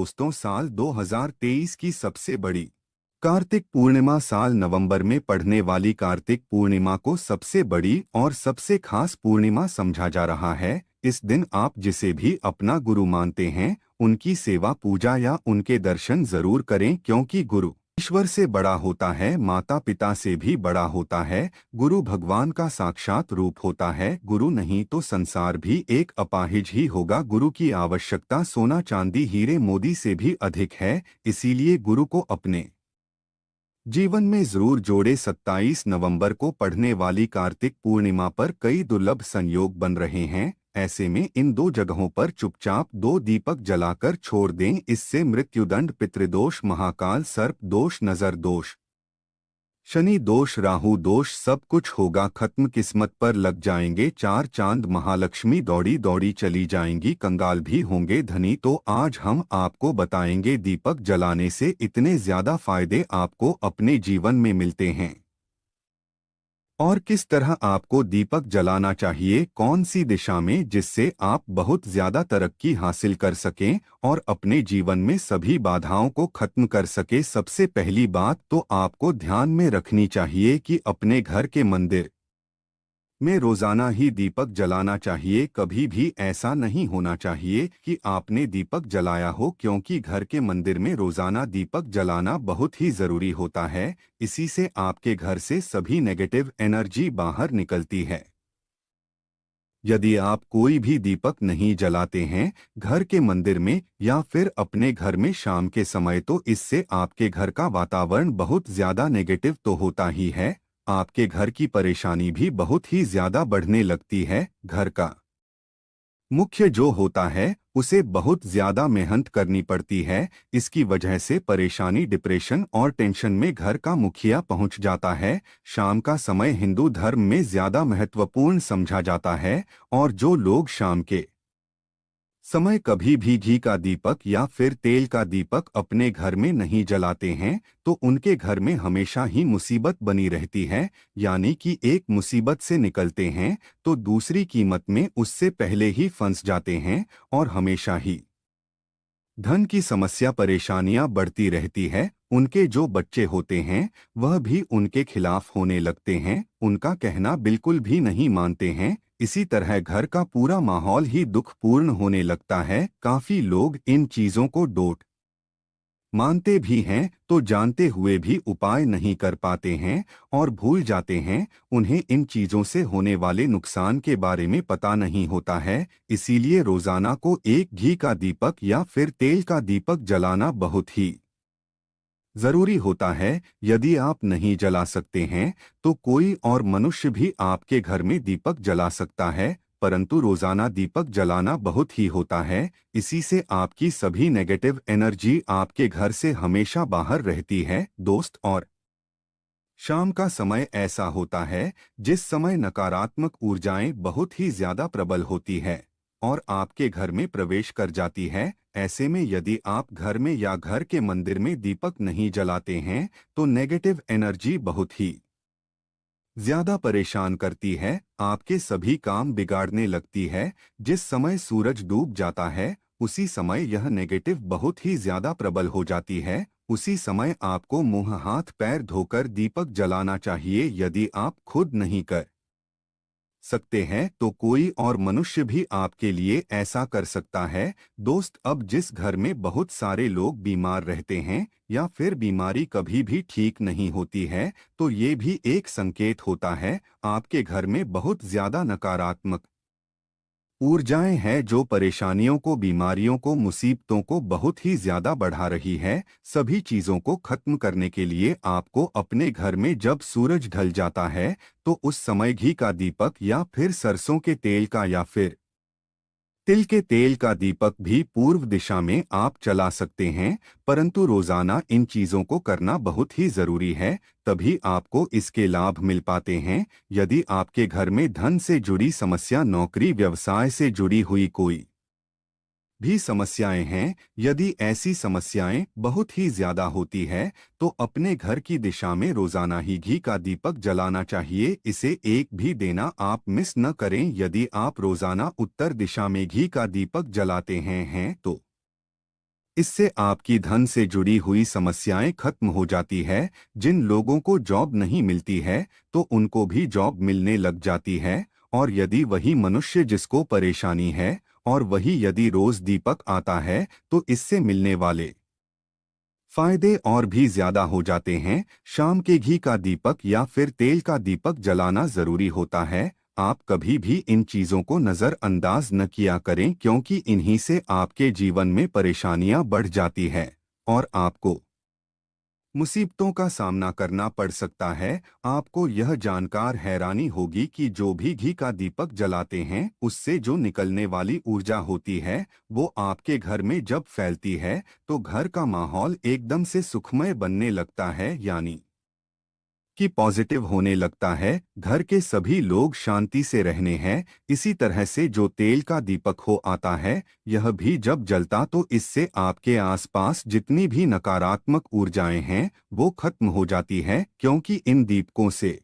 दोस्तों, साल 2023 की सबसे बड़ी कार्तिक पूर्णिमा साल नवंबर में पड़ने वाली कार्तिक पूर्णिमा को सबसे बड़ी और सबसे खास पूर्णिमा समझा जा रहा है। इस दिन आप जिसे भी अपना गुरु मानते हैं, उनकी सेवा पूजा या उनके दर्शन जरूर करें, क्योंकि गुरु ईश्वर से बड़ा होता है, माता पिता से भी बड़ा होता है। गुरु भगवान का साक्षात रूप होता है। गुरु नहीं तो संसार भी एक अपाहिज ही होगा। गुरु की आवश्यकता सोना चांदी हीरे मोती से भी अधिक है। इसीलिए गुरु को अपने जीवन में जरूर जोड़े। 27 नवंबर को पढ़ने वाली कार्तिक पूर्णिमा पर कई दुर्लभ संयोग बन रहे हैं। ऐसे में इन दो जगहों पर चुपचाप 2 दीपक जलाकर छोड़ दें। इससे मृत्युदंड, पितृदोष, महाकाल सर्प दोष, नजर दोष, शनि दोष, राहु दोष सब कुछ होगा खत्म। किस्मत पर लग जाएंगे 4 चांद। महालक्ष्मी दौड़ी दौड़ी चली जाएंगी। कंगाल भी होंगे धनी। तो आज हम आपको बताएंगे दीपक जलाने से इतने ज्यादा फायदे आपको अपने जीवन में मिलते हैं और किस तरह आपको दीपक जलाना चाहिए, कौन सी दिशा में, जिससे आप बहुत ज्यादा तरक्की हासिल कर सकें और अपने जीवन में सभी बाधाओं को खत्म कर सके। सबसे पहली बात तो आपको ध्यान में रखनी चाहिए कि अपने घर के मंदिर में रोजाना ही दीपक जलाना चाहिए। कभी भी ऐसा नहीं होना चाहिए कि आपने दीपक जलाया हो, क्योंकि घर के मंदिर में रोजाना दीपक जलाना बहुत ही जरूरी होता है। इसी से आपके घर से सभी नेगेटिव एनर्जी बाहर निकलती है। यदि आप कोई भी दीपक नहीं जलाते हैं घर के मंदिर में या फिर अपने घर में शाम के समय, तो इससे आपके घर का वातावरण बहुत ज्यादा नेगेटिव तो होता ही है, आपके घर की परेशानी भी बहुत ही ज्यादा बढ़ने लगती है। घर का मुख्य जो होता है उसे बहुत ज्यादा मेहनत करनी पड़ती है। इसकी वजह से परेशानी, डिप्रेशन और टेंशन में घर का मुखिया पहुंच जाता है। शाम का समय हिंदू धर्म में ज्यादा महत्वपूर्ण समझा जाता है और जो लोग शाम के समय कभी भी घी का दीपक या फिर तेल का दीपक अपने घर में नहीं जलाते हैं, तो उनके घर में हमेशा ही मुसीबत बनी रहती है। यानी कि एक मुसीबत से निकलते हैं तो दूसरी कीमत में उससे पहले ही फंस जाते हैं और हमेशा ही धन की समस्या, परेशानियां बढ़ती रहती है। उनके जो बच्चे होते हैं वह भी उनके खिलाफ होने लगते हैं, उनका कहना बिल्कुल भी नहीं मानते हैं। इसी तरह घर का पूरा माहौल ही दुखपूर्ण होने लगता है। काफी लोग इन चीजों को डोट मानते भी हैं तो जानते हुए भी उपाय नहीं कर पाते हैं और भूल जाते हैं। उन्हें इन चीजों से होने वाले नुकसान के बारे में पता नहीं होता है। इसीलिए रोजाना को एक घी का दीपक या फिर तेल का दीपक जलाना बहुत ही जरूरी होता है। यदि आप नहीं जला सकते हैं तो कोई और मनुष्य भी आपके घर में दीपक जला सकता है, परंतु रोजाना दीपक जलाना बहुत ही होता है। इसी से आपकी सभी नेगेटिव एनर्जी आपके घर से हमेशा बाहर रहती है। दोस्त, और शाम का समय ऐसा होता है जिस समय नकारात्मक ऊर्जाएं बहुत ही ज्यादा प्रबल होती है और आपके घर में प्रवेश कर जाती है। ऐसे में यदि आप घर में या घर के मंदिर में दीपक नहीं जलाते हैं तो नेगेटिव एनर्जी बहुत ही ज्यादा परेशान करती है, आपके सभी काम बिगाड़ने लगती है। जिस समय सूरज डूब जाता है उसी समय यह नेगेटिव बहुत ही ज्यादा प्रबल हो जाती है। उसी समय आपको मुंह हाथ पैर धोकर दीपक जलाना चाहिए। यदि आप खुद नहीं कर सकते हैं तो कोई और मनुष्य भी आपके लिए ऐसा कर सकता है। दोस्त, अब जिस घर में बहुत सारे लोग बीमार रहते हैं या फिर बीमारी कभी भी ठीक नहीं होती है, तो ये भी एक संकेत होता है आपके घर में बहुत ज्यादा नकारात्मक ऊर्जाएं हैं जो परेशानियों को, बीमारियों को, मुसीबतों को बहुत ही ज्यादा बढ़ा रही है। सभी चीजों को खत्म करने के लिए आपको अपने घर में जब सूरज ढल जाता है तो उस समय घी का दीपक या फिर सरसों के तेल का या फिर तिल के तेल का दीपक भी पूर्व दिशा में आप जला सकते हैं, परंतु रोजाना इन चीजों को करना बहुत ही जरूरी है, तभी आपको इसके लाभ मिल पाते हैं। यदि आपके घर में धन से जुड़ी समस्या, नौकरी व्यवसाय से जुड़ी हुई कोई भी समस्याएं हैं, यदि ऐसी समस्याएं बहुत ही ज्यादा होती है तो अपने घर की दिशा में रोजाना ही घी का दीपक जलाना चाहिए। इसे एक भी देना आप मिस न करें। यदि आप रोजाना उत्तर दिशा में घी का दीपक जलाते हैं तो इससे आपकी धन से जुड़ी हुई समस्याएं खत्म हो जाती है। जिन लोगों को जॉब नहीं मिलती है तो उनको भी जॉब मिलने लग जाती है। और यदि वही मनुष्य जिसको परेशानी है और वही यदि रोज दीपक आता है तो इससे मिलने वाले फायदे और भी ज्यादा हो जाते हैं। शाम के घी का दीपक या फिर तेल का दीपक जलाना जरूरी होता है। आप कभी भी इन चीजों को नजरअंदाज न किया करें, क्योंकि इन्हीं से आपके जीवन में परेशानियां बढ़ जाती है और आपको मुसीबतों का सामना करना पड़ सकता है। आपको यह जानकर हैरानी होगी कि जो भी घी का दीपक जलाते हैं उससे जो निकलने वाली ऊर्जा होती है वो आपके घर में जब फैलती है तो घर का माहौल एकदम से सुखमय बनने लगता है, यानी कि पॉजिटिव होने लगता है। घर के सभी लोग शांति से रहने हैं। इसी तरह से जो तेल का दीपक हो आता है, यह भी जब जलता तो इससे आपके आसपास जितनी भी नकारात्मक ऊर्जाएं हैं वो खत्म हो जाती है, क्योंकि इन दीपकों से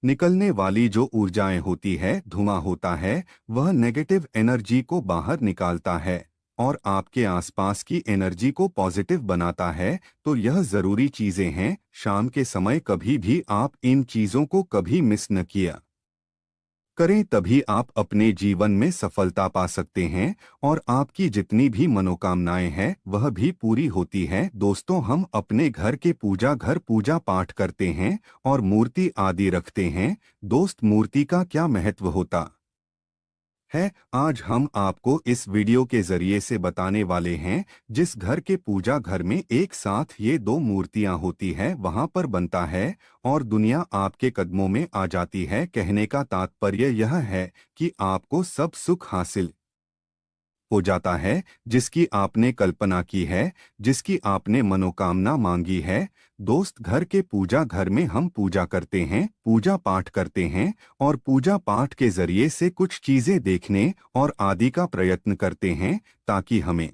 निकलने वाली जो ऊर्जाएं होती है, धुआं होता है, वह नेगेटिव एनर्जी को बाहर निकालता है और आपके आसपास की एनर्जी को पॉजिटिव बनाता है। तो यह जरूरी चीजें हैं। शाम के समय कभी भी आप इन चीजों को कभी मिस न किया करें, तभी आप अपने जीवन में सफलता पा सकते हैं और आपकी जितनी भी मनोकामनाएं हैं वह भी पूरी होती हैं। दोस्तों, हम अपने घर के घर पूजा पाठ करते हैं और मूर्ति आदि रखते हैं। दोस्त, मूर्ति का क्या महत्व होता है, आज हम आपको इस वीडियो के जरिए से बताने वाले हैं। जिस घर के घर में एक साथ ये दो मूर्तियां होती है वहां पर बनता है और दुनिया आपके कदमों में आ जाती है। कहने का तात्पर्य यह है कि आपको सब सुख हासिल हो जाता है जिसकी आपने कल्पना की है, जिसकी आपने मनोकामना मांगी है। दोस्त, घर के घर में हम पूजा करते हैं, पूजा पाठ करते हैं और पूजा पाठ के जरिए से कुछ चीजें देखने और आदि का प्रयत्न करते हैं ताकि हमें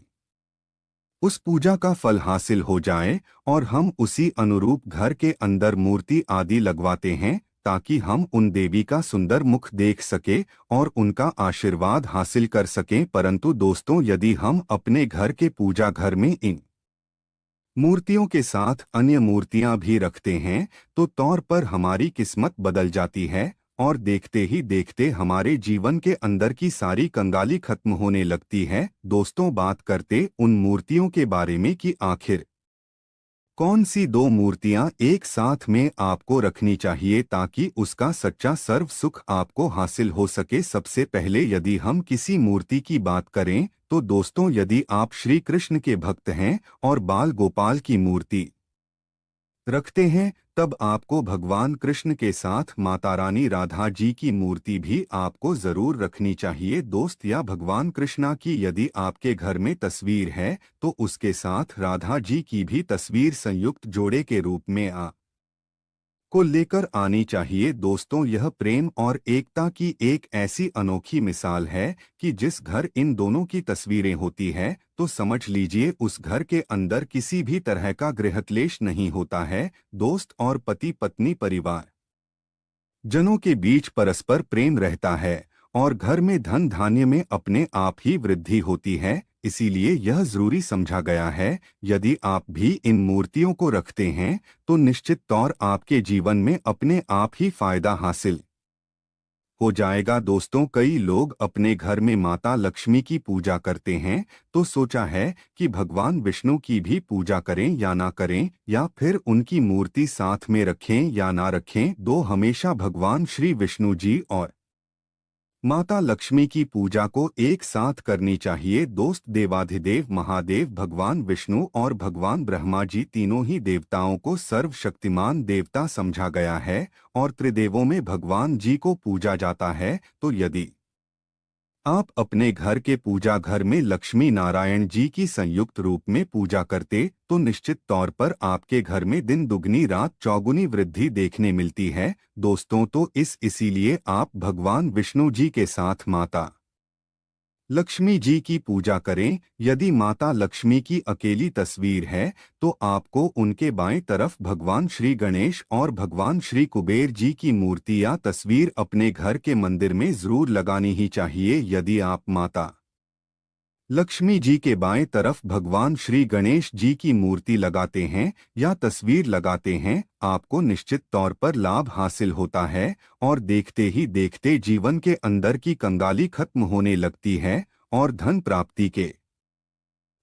उस पूजा का फल हासिल हो जाए और हम उसी अनुरूप घर के अंदर मूर्ति आदि लगवाते हैं ताकि हम उन देवी का सुंदर मुख देख सके और उनका आशीर्वाद हासिल कर सकें। परंतु दोस्तों, यदि हम अपने घर के घर में इन मूर्तियों के साथ अन्य मूर्तियां भी रखते हैं तो तौर पर हमारी किस्मत बदल जाती है और देखते ही देखते हमारे जीवन के अंदर की सारी कंगाली खत्म होने लगती है। दोस्तों, बात करते उन मूर्तियों के बारे में कि आखिर कौन सी दो मूर्तियां एक साथ में आपको रखनी चाहिए ताकि उसका सच्चा सर्व सुख आपको हासिल हो सके। सबसे पहले यदि हम किसी मूर्ति की बात करें तो दोस्तों, यदि आप श्री कृष्ण के भक्त हैं और बाल गोपाल की मूर्ति रखते हैं तब आपको भगवान कृष्ण के साथ माता रानी राधा जी की मूर्ति भी आपको जरूर रखनी चाहिए। दोस्त, या भगवान कृष्णा की यदि आपके घर में तस्वीर है तो उसके साथ राधा जी की भी तस्वीर संयुक्त जोड़े के रूप में को लेकर आनी चाहिए। दोस्तों, यह प्रेम और एकता की एक ऐसी अनोखी मिसाल है कि जिस घर इन दोनों की तस्वीरें होती है तो समझ लीजिए उस घर के अंदर किसी भी तरह का गृहक्लेश नहीं होता है। दोस्त, और पति पत्नी परिवार जनों के बीच परस्पर प्रेम रहता है और घर में धन धान्य में अपने आप ही वृद्धि होती है। इसीलिए यह जरूरी समझा गया है, यदि आप भी इन मूर्तियों को रखते हैं तो निश्चित तौर आपके जीवन में अपने आप ही फायदा हासिल हो जाएगा। दोस्तों, कई लोग अपने घर में माता लक्ष्मी की पूजा करते हैं तो सोचा है कि भगवान विष्णु की भी पूजा करें या ना करें, या फिर उनकी मूर्ति साथ में रखें या ना रखें। दो हमेशा भगवान श्री विष्णु जी और माता लक्ष्मी की पूजा को एक साथ करनी चाहिए। दोस्त, देवाधिदेव महादेव भगवान विष्णु और भगवान ब्रह्मा जी तीनों ही देवताओं को सर्वशक्तिमान देवता समझा गया है और त्रिदेवों में भगवान जी को पूजा जाता है। तो यदि आप अपने घर के घर में लक्ष्मी नारायण जी की संयुक्त रूप में पूजा करते तो निश्चित तौर पर आपके घर में दिन दुगनी रात चौगुनी वृद्धि देखने मिलती है। दोस्तों, तो इसीलिए आप भगवान विष्णु जी के साथ माता लक्ष्मी जी की पूजा करें। यदि माता लक्ष्मी की अकेली तस्वीर है तो आपको उनके बाएं तरफ भगवान श्री गणेश और भगवान श्री कुबेर जी की मूर्ति या तस्वीर अपने घर के मंदिर में जरूर लगानी ही चाहिए। यदि आप माता लक्ष्मी जी के बाएं तरफ भगवान श्री गणेश जी की मूर्ति लगाते हैं या तस्वीर लगाते हैं, आपको निश्चित तौर पर लाभ हासिल होता है और देखते ही देखते जीवन के अंदर की कंगाली खत्म होने लगती है और धन प्राप्ति के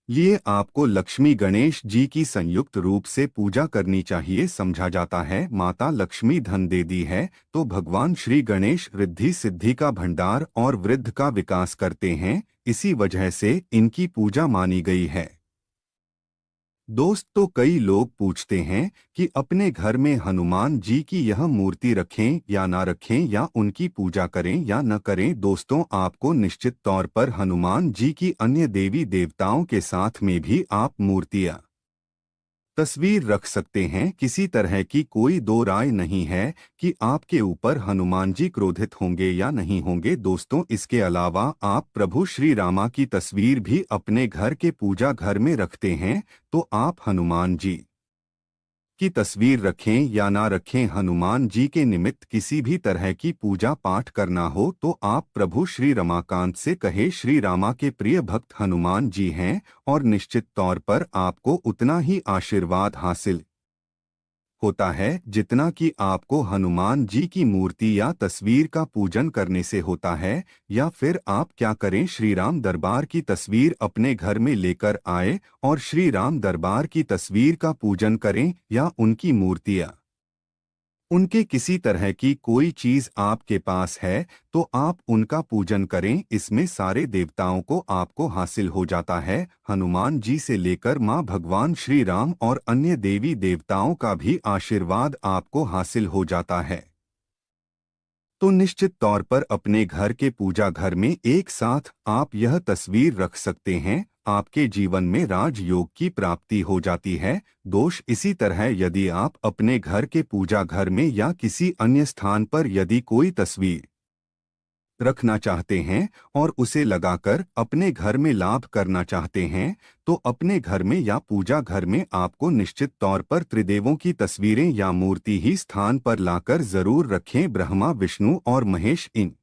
लिए आपको लक्ष्मी गणेश जी की संयुक्त रूप से पूजा करनी चाहिए। समझा जाता है माता लक्ष्मी धन दे दी है तो भगवान श्री गणेश रिद्धि सिद्धि का भंडार और वृद्धि का विकास करते हैं, इसी वजह से इनकी पूजा मानी गई है। दोस्त, तो कई लोग पूछते हैं कि अपने घर में हनुमान जी की यह मूर्ति रखें या ना रखें, या उनकी पूजा करें या न करें। दोस्तों, आपको निश्चित तौर पर हनुमान जी की अन्य देवी देवताओं के साथ में भी आप मूर्तियां तस्वीर रख सकते हैं। किसी तरह की कोई दो राय नहीं है कि आपके ऊपर हनुमान जी क्रोधित होंगे या नहीं होंगे। दोस्तों, इसके अलावा आप प्रभु श्री रामा की तस्वीर भी अपने घर के पूजा घर में रखते हैं, तो आप हनुमान जी की तस्वीर रखें या ना रखें, हनुमान जी के निमित्त किसी भी तरह की पूजा पाठ करना हो तो आप प्रभु श्री रमाकांत से कहे। श्री रामा के प्रिय भक्त हनुमान जी हैं और निश्चित तौर पर आपको उतना ही आशीर्वाद हासिल होता है जितना कि आपको हनुमान जी की मूर्ति या तस्वीर का पूजन करने से होता है। या फिर आप क्या करें, श्री राम दरबार की तस्वीर अपने घर में लेकर आए और श्री राम दरबार की तस्वीर का पूजन करें, या उनकी मूर्तियां उनके किसी तरह की कोई चीज आपके पास है तो आप उनका पूजन करें। इसमें सारे देवताओं को आपको हासिल हो जाता है। हनुमान जी से लेकर मां भगवान श्री राम और अन्य देवी देवताओं का भी आशीर्वाद आपको हासिल हो जाता है। तो निश्चित तौर पर अपने घर के पूजा घर में एक साथ आप यह तस्वीर रख सकते हैं। आपके जीवन में राजयोग की प्राप्ति हो जाती है। दोष, इसी तरह यदि आप अपने घर के पूजा घर में या किसी अन्य स्थान पर यदि कोई तस्वीर रखना चाहते हैं और उसे लगाकर अपने घर में लाभ करना चाहते हैं, तो अपने घर में या पूजा घर में आपको निश्चित तौर पर त्रिदेवों की तस्वीरें या मूर्ति ही स्थान पर लाकर जरूर रखें। ब्रह्मा, विष्णु और महेश, इन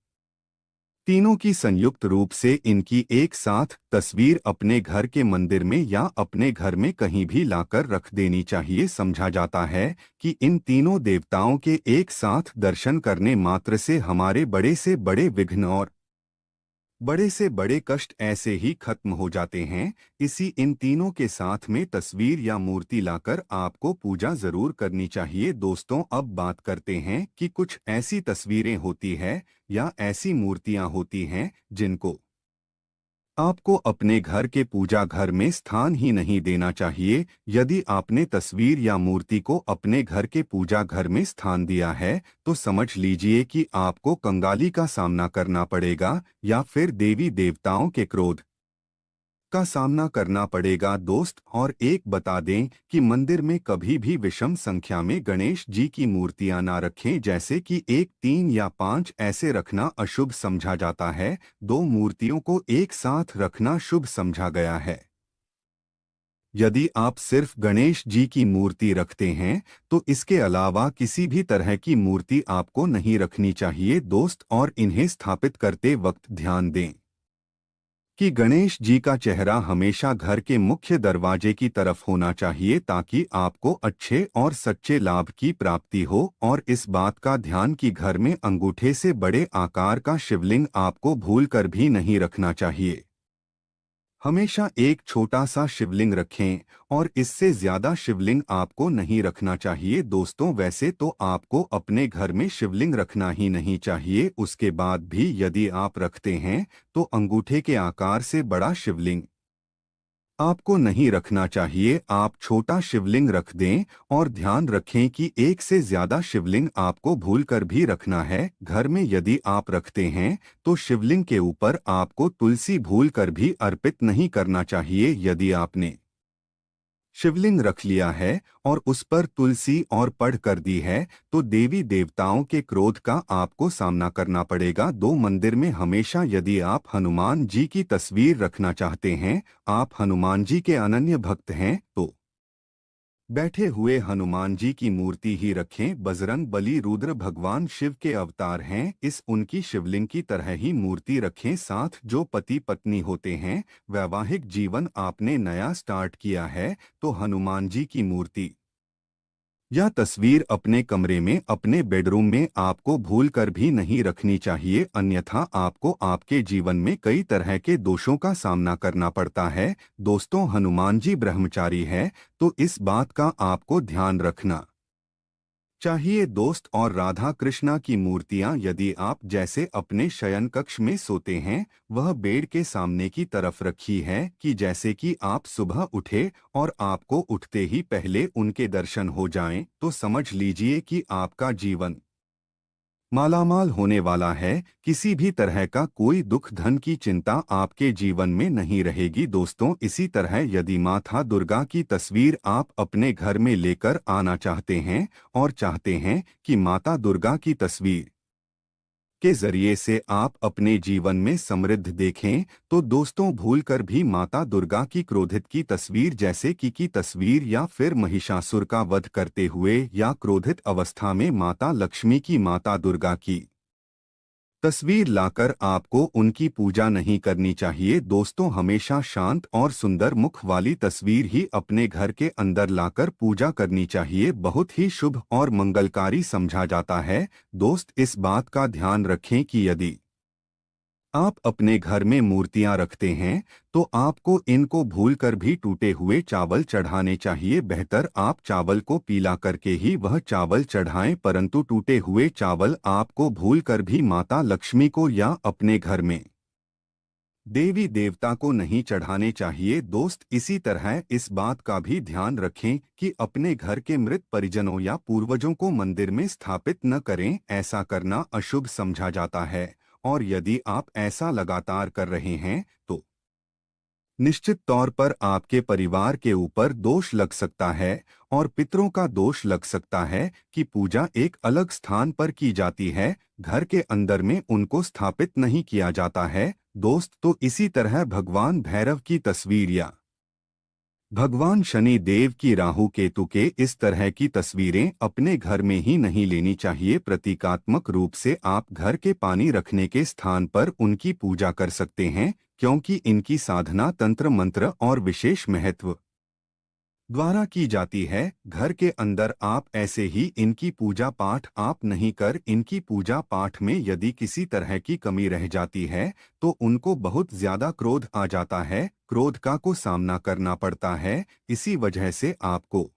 तीनों की संयुक्त रूप से इनकी एक साथ तस्वीर अपने घर के मंदिर में या अपने घर में कहीं भी लाकर रख देनी चाहिए। समझा जाता है कि इन तीनों देवताओं के एक साथ दर्शन करने मात्र से हमारे बड़े से बड़े विघ्न और बड़े से बड़े कष्ट ऐसे ही खत्म हो जाते हैं। इसी इन तीनों के साथ में तस्वीर या मूर्ति लाकर आपको पूजा जरूर करनी चाहिए। दोस्तों, अब बात करते हैं कि कुछ ऐसी तस्वीरें होती है या ऐसी मूर्तियां होती हैं जिनको आपको अपने घर के पूजा घर में स्थान ही नहीं देना चाहिए। यदि आपने तस्वीर या मूर्ति को अपने घर के पूजा घर में स्थान दिया है तो समझ लीजिए कि आपको कंगाली का सामना करना पड़ेगा या फिर देवी देवताओं के क्रोध का सामना करना पड़ेगा। दोस्त, और एक बता दें कि मंदिर में कभी भी विषम संख्या में गणेश जी की मूर्तियां ना रखें, जैसे कि 1, 3 या 5 ऐसे रखना अशुभ समझा जाता है। 2 मूर्तियों को एक साथ रखना शुभ समझा गया है। यदि आप सिर्फ गणेश जी की मूर्ति रखते हैं तो इसके अलावा किसी भी तरह की मूर्ति आपको नहीं रखनी चाहिए। दोस्त, और इन्हें स्थापित करते वक्त ध्यान दें कि गणेश जी का चेहरा हमेशा घर के मुख्य दरवाजे की तरफ होना चाहिए, ताकि आपको अच्छे और सच्चे लाभ की प्राप्ति हो। और इस बात का ध्यान कि घर में अंगूठे से बड़े आकार का शिवलिंग आपको भूलकर भी नहीं रखना चाहिए। हमेशा एक छोटा सा शिवलिंग रखें और इससे ज्यादा शिवलिंग आपको नहीं रखना चाहिए। दोस्तों, वैसे तो आपको अपने घर में शिवलिंग रखना ही नहीं चाहिए, उसके बाद भी यदि आप रखते हैं तो अंगूठे के आकार से बड़ा शिवलिंग आपको नहीं रखना चाहिए। आप छोटा शिवलिंग रख दें और ध्यान रखें कि एक से ज्यादा शिवलिंग आपको भूलकर भी रखना है। घर में यदि आप रखते हैं तो शिवलिंग के ऊपर आपको तुलसी भूलकर भी अर्पित नहीं करना चाहिए। यदि आपने शिवलिंग रख लिया है और उस पर तुलसी और पढ़ कर दी है तो देवी देवताओं के क्रोध का आपको सामना करना पड़ेगा। 2 मंदिर में हमेशा यदि आप हनुमान जी की तस्वीर रखना चाहते हैं, आप हनुमान जी के अनन्य भक्त हैं, तो बैठे हुए हनुमान जी की मूर्ति ही रखें। बजरंग बली रुद्र भगवान शिव के अवतार हैं, इस उनकी शिवलिंग की तरह ही मूर्ति रखें। साथ जो पति पत्नी होते हैं, वैवाहिक जीवन आपने नया स्टार्ट किया है तो हनुमान जी की मूर्ति यह तस्वीर अपने कमरे में, अपने बेडरूम में आपको भूलकर भी नहीं रखनी चाहिए, अन्यथा आपको आपके जीवन में कई तरह के दोषों का सामना करना पड़ता है। दोस्तों, हनुमान जी ब्रह्मचारी है तो इस बात का आपको ध्यान रखना चाहिए। दोस्त, और राधा कृष्णा की मूर्तियां यदि आप जैसे अपने शयन कक्ष में सोते हैं, वह बेड के सामने की तरफ रखी है कि जैसे कि आप सुबह उठे और आपको उठते ही पहले उनके दर्शन हो जाएं, तो समझ लीजिए कि आपका जीवन मालामाल होने वाला है। किसी भी तरह का कोई दुख धन की चिंता आपके जीवन में नहीं रहेगी। दोस्तों, इसी तरह यदि माता दुर्गा की तस्वीर आप अपने घर में लेकर आना चाहते हैं और चाहते हैं कि माता दुर्गा की तस्वीर के जरिए से आप अपने जीवन में समृद्ध देखें, तो दोस्तों भूलकर भी माता दुर्गा की क्रोधित की तस्वीर जैसे की तस्वीर या फिर महिषासुर का वध करते हुए या क्रोधित अवस्था में माता लक्ष्मी की, माता दुर्गा की तस्वीर लाकर आपको उनकी पूजा नहीं करनी चाहिए। दोस्तों, हमेशा शांत और सुंदर मुख वाली तस्वीर ही अपने घर के अंदर लाकर पूजा करनी चाहिए, बहुत ही शुभ और मंगलकारी समझा जाता है। दोस्त, इस बात का ध्यान रखें कि यदि आप अपने घर में मूर्तियां रखते हैं तो आपको इनको भूलकर भी टूटे हुए चावल चढ़ाने चाहिए। बेहतर आप चावल को पीला करके ही वह चावल चढ़ाएं, परंतु टूटे हुए चावल आपको भूलकर भी माता लक्ष्मी को या अपने घर में देवी देवता को नहीं चढ़ाने चाहिए। दोस्त, इसी तरह इस बात का भी ध्यान रखें कि अपने घर के मृत परिजनों या पूर्वजों को मंदिर में स्थापित न करें, ऐसा करना अशुभ समझा जाता है। और यदि आप ऐसा लगातार कर रहे हैं तो निश्चित तौर पर आपके परिवार के ऊपर दोष लग सकता है और पितरों का दोष लग सकता है कि पूजा एक अलग स्थान पर की जाती है, घर के अंदर में उनको स्थापित नहीं किया जाता है। दोस्त, तो इसी तरह भगवान भैरव की तस्वीर या भगवान शनि देव की, राहु केतु के इस तरह की तस्वीरें अपने घर में ही नहीं लेनी चाहिए। प्रतीकात्मक रूप से आप घर के पानी रखने के स्थान पर उनकी पूजा कर सकते हैं, क्योंकि इनकी साधना तंत्र मंत्र और विशेष महत्व द्वारा की जाती है। घर के अंदर आप ऐसे ही इनकी पूजा पाठ आप नहीं कर, इनकी पूजा पाठ में यदि किसी तरह की कमी रह जाती है तो उनको बहुत ज्यादा क्रोध आ जाता है, क्रोध का को सामना करना पड़ता है। इसी वजह से आपको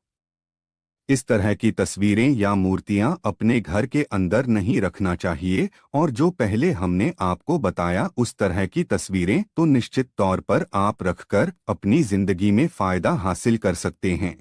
इस तरह की तस्वीरें या मूर्तियां अपने घर के अंदर नहीं रखना चाहिए। और जो पहले हमने आपको बताया उस तरह की तस्वीरें तो निश्चित तौर पर आप रखकर अपनी जिंदगी में फायदा हासिल कर सकते हैं।